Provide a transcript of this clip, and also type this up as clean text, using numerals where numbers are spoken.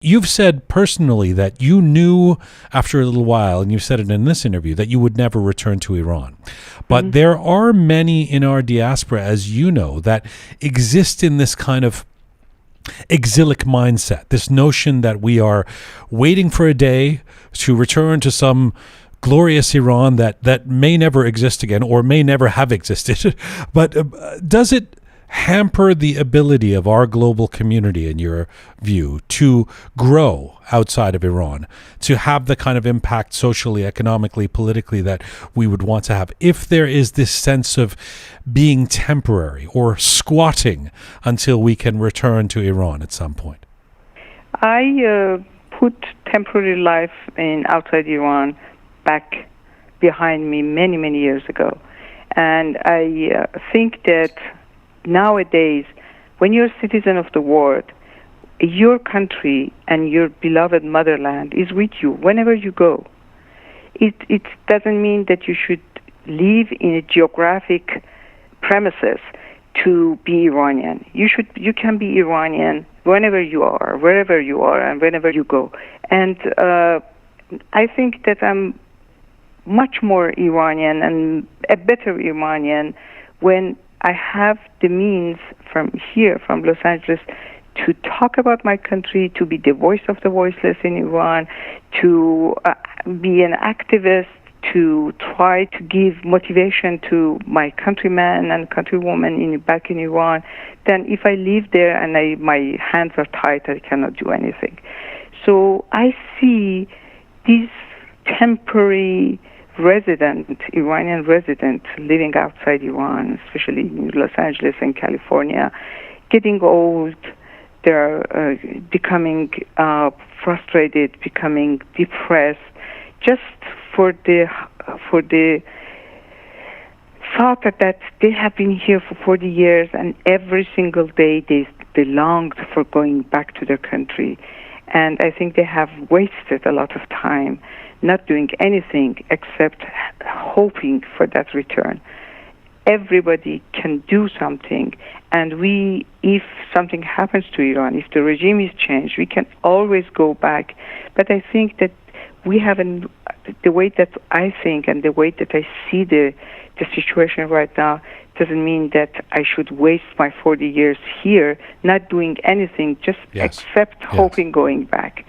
You've said personally that you knew after a little while, and you said it in this interview, that you would never return to Iran. But there are many in our diaspora, as you know, that exist in this kind of exilic mindset, this notion that we are waiting for a day to return to some glorious Iran that may never exist again or may never have existed. But does it hamper the ability of our global community, in your view, to grow outside of Iran, to have the kind of impact socially, economically, politically that we would want to have, if there is this sense of being temporary or squatting until we can return to Iran at some point? I put temporary life in outside Iran back behind me many, many years ago. And I think that nowadays, when you're a citizen of the world, your country and your beloved motherland is with you whenever you go. It doesn't mean that you should live in a geographic premises to be Iranian. You can be Iranian whenever you are, wherever you are, and whenever you go. And I think that I'm much more Iranian and a better Iranian when I have the means from here, from Los Angeles, to talk about my country, to be the voice of the voiceless in Iran, to be an activist, to try to give motivation to my countrymen and countrywomen back in Iran, then if I live there and my hands are tied, I cannot do anything. So I see these temporary Iranian resident living outside Iran, especially in Los Angeles and California, getting old. They're becoming frustrated, becoming depressed, just for the thought that they have been here for 40 years and every single day they longed for going back to their country. And I think they have wasted a lot of time not doing anything except hoping for that return. Everybody can do something, and if something happens to Iran, if the regime is changed, we can always go back. But I think that we haven't, the way that I think and the way that I see the situation right now doesn't mean that I should waste my 40 years here not doing anything, just except hoping going back.